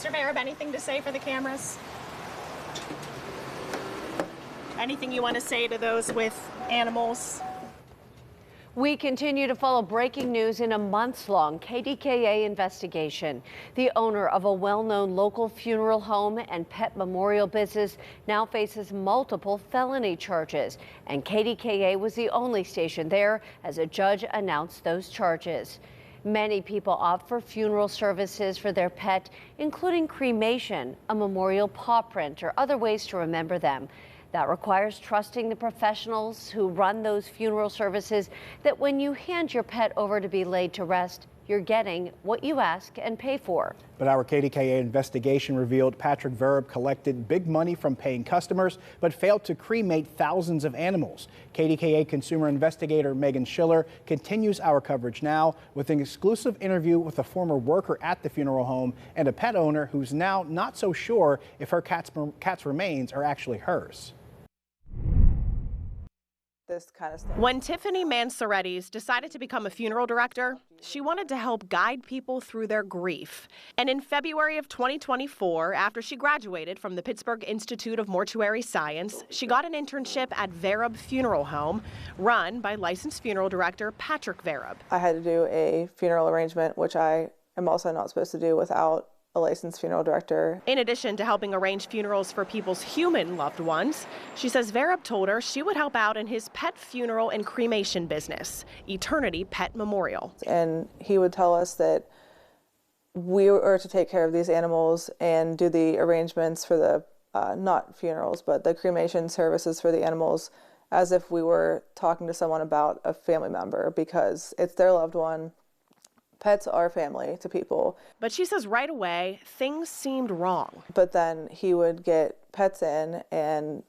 Mr. Verab, anything to say for the cameras? Anything you want to say to those with animals? We continue to follow breaking news in a months-long KDKA investigation. The owner of a well-known local funeral home and pet memorial business now faces multiple felony charges, and KDKA was the only station there as a judge announced those charges. Many people opt for funeral services for their pet, including cremation, a memorial paw print, or other ways to remember them. That requires trusting the professionals who run those funeral services, that when you hand your pet over to be laid to rest, you're getting what you ask and pay for. But our KDKA investigation revealed Patrick Verab collected big money from paying customers, but failed to cremate thousands of animals. KDKA consumer investigator Meghan Schiller continues our coverage now with an exclusive interview with a former worker at the funeral home and a pet owner who's now not so sure if her cat's remains are actually hers. This kind of stuff. When Tiffany Mansoretti's decided to become a funeral director, she wanted to help guide people through their grief. And in February of 2024, after she graduated from the Pittsburgh Institute of Mortuary Science, she got an internship at Verab Funeral Home, run by licensed funeral director Patrick Verab. I had to do a funeral arrangement, which I am also not supposed to do without a licensed funeral director. In addition to helping arrange funerals for people's human loved ones, she says Verab told her she would help out in his pet funeral and cremation business, Eternity Pet Memorial. And he would tell us that we were to take care of these animals and do the arrangements for the, not funerals, but the cremation services for the animals, as if we were talking to someone about a family member, because it's their loved one. Pets are family to people. But she says right away, things seemed wrong. But then he would get pets in and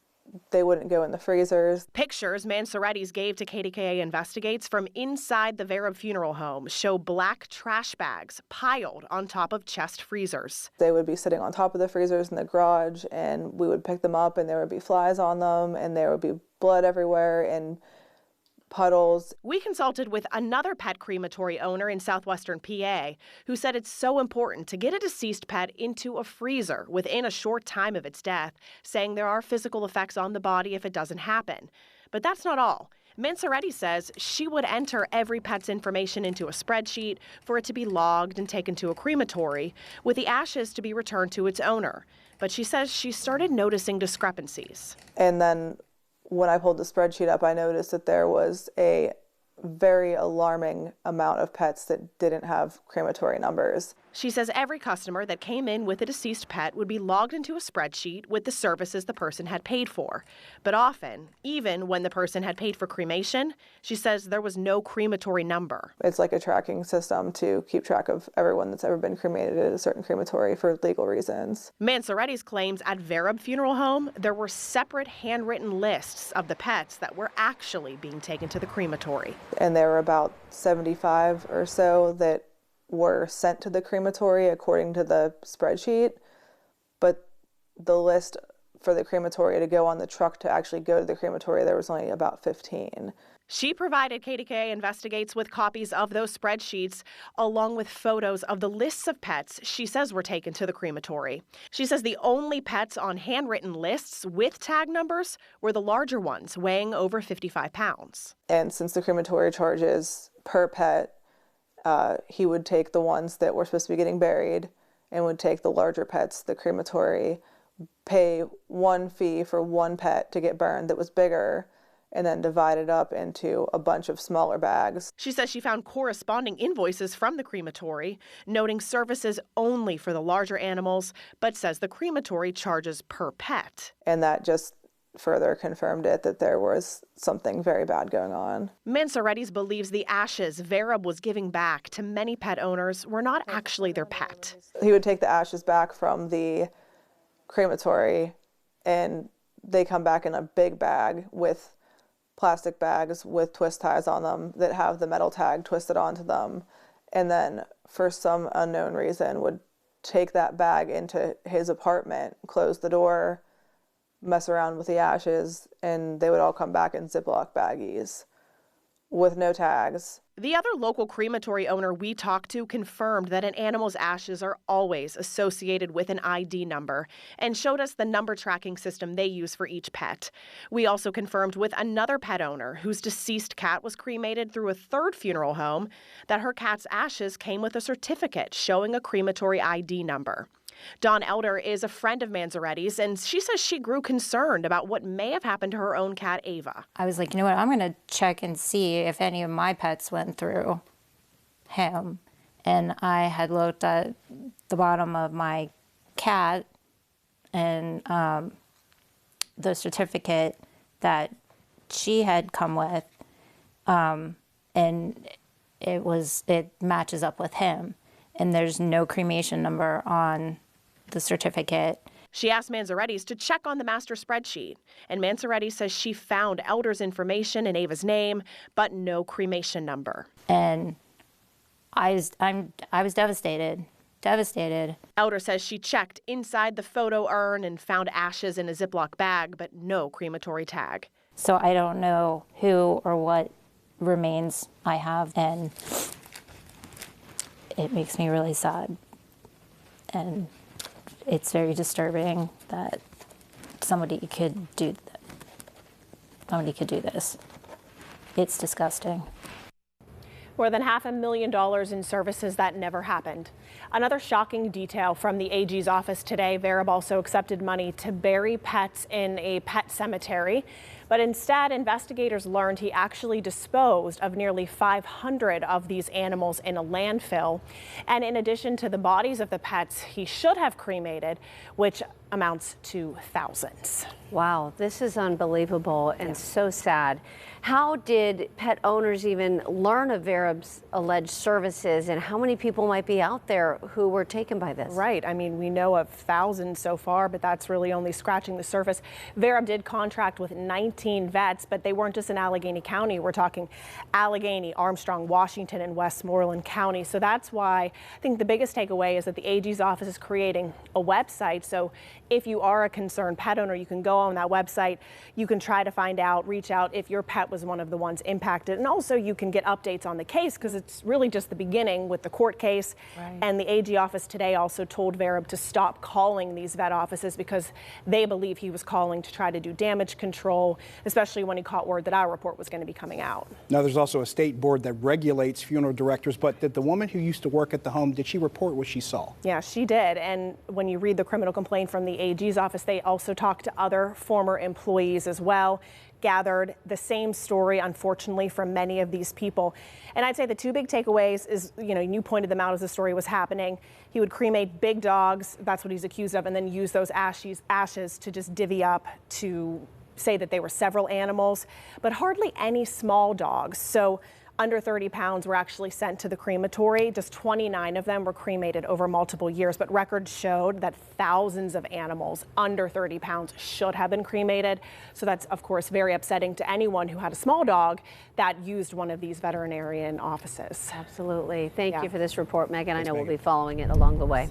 they wouldn't go in the freezers. Pictures Mansoretti's gave to KDKA Investigates from inside the Verab funeral home show black trash bags piled on top of chest freezers. They would be sitting on top of the freezers in the garage, and we would pick them up and there would be flies on them and there would be blood everywhere and puddles. We consulted with another pet crematory owner in southwestern PA who said it's so important to get a deceased pet into a freezer within a short time of its death, saying there are physical effects on the body if it doesn't happen. But that's not all. Mansoretti says she would enter every pet's information into a spreadsheet for it to be logged and taken to a crematory, with the ashes to be returned to its owner. But she says she started noticing discrepancies. And then when I pulled the spreadsheet up, I noticed that there was a very alarming amount of pets that didn't have crematory numbers. She says every customer that came in with a deceased pet would be logged into a spreadsheet with the services the person had paid for. But often, even when the person had paid for cremation, she says there was no crematory number. It's like a tracking system to keep track of everyone that's ever been cremated at a certain crematory for legal reasons. Mansoretti's claims at Verab Funeral Home, there were separate handwritten lists of the pets that were actually being taken to the crematory. And there were about 75 or so that were sent to the crematory according to the spreadsheet, but the list for the crematory to go on the truck to actually go to the crematory, there was only about 15. She provided KDKA Investigates with copies of those spreadsheets, along with photos of the lists of pets she says were taken to the crematory. She says the only pets on handwritten lists with tag numbers were the larger ones, weighing over 55 pounds. And since the crematory charges per pet, he would take the ones that were supposed to be getting buried and would take the larger pets to the crematory, pay one fee for one pet to get burned that was bigger, and then divide it up into a bunch of smaller bags. She says she found corresponding invoices from the crematory, noting services only for the larger animals, but says the crematory charges per pet. And that just further confirmed it that there was something very bad going on. Mansoretti's believes the ashes Verab was giving back to many pet owners were not actually their pet. He would take the ashes back from the crematory and they come back in a big bag with plastic bags with twist ties on them that have the metal tag twisted onto them, and then for some unknown reason would take that bag into his apartment, close the door, mess around with the ashes, and they would all come back in Ziploc baggies. with no tags. The other local crematory owner we talked to confirmed that an animal's ashes are always associated with an ID number and showed us the number tracking system they use for each pet. We also confirmed with another pet owner whose deceased cat was cremated through a third funeral home that her cat's ashes came with a certificate showing a crematory ID number. Dawn Elder is a friend of Manzaretti's, and she says she grew concerned about what may have happened to her own cat, Ava. I was like, you know what, I'm going to check and see if any of my pets went through him. And I had looked at the bottom of my cat and the certificate that she had come with, and it matches up with him. And there's no cremation number on the certificate. She asked Manzaretti's to check on the master spreadsheet, and Manzaretti says she found Elder's information and Ava's name, but no cremation number. And I was devastated. Elder says she checked inside the photo urn and found ashes in a Ziploc bag, but no crematory tag. So I don't know who or what remains I have, and it makes me really sad. And it's very disturbing that somebody could do this. It's disgusting. More than $500,000 in services that never happened. Another shocking detail from the AG's office today. Verib also accepted money to bury pets in a pet cemetery. But instead, investigators learned he actually disposed of nearly 500 of these animals in a landfill. And in addition to the bodies of the pets he should have cremated, which amounts to thousands. Wow, this is unbelievable and so sad. How did pet owners even learn of Verib's alleged services, and how many people might be out there who were taken by this? Right. I mean, we know of thousands so far, but that's really only scratching the surface. Verib did contract with 19 vets, but they weren't just in Allegheny County. We're talking Allegheny, Armstrong, Washington, and Westmoreland County. So that's why I think the biggest takeaway is that the AG's office is creating a website. So if you are a concerned pet owner, you can go on that website. You can try to find out, reach out if your pet was one of the ones impacted. And also you can get updates on the case, because it's really just the beginning with the court case. Right. And the AG office today also told Verib to stop calling these vet offices because they believe he was calling to try to do damage control, especially when he caught word that our report was going to be coming out. Now, there's also a state board that regulates funeral directors, but did the woman who used to work at the home, did she report what she saw? Yeah, she did. And when you read the criminal complaint from the AG's office, they also talked to other former employees as well, gathered the same story, unfortunately, from many of these people. And I'd say the two big takeaways is, you pointed them out as the story was happening. He would cremate big dogs, that's what he's accused of, and then use those ashes to just divvy up to say that they were several animals, but hardly any small dogs. So under 30 pounds were actually sent to the crematory. Just 29 of them were cremated over multiple years, but records showed that thousands of animals under 30 pounds should have been cremated. So that's, of course, very upsetting to anyone who had a small dog that used one of these veterinarian offices. Absolutely. Thank you for this report, Meghan. I know Megan. we'll be following it along the way.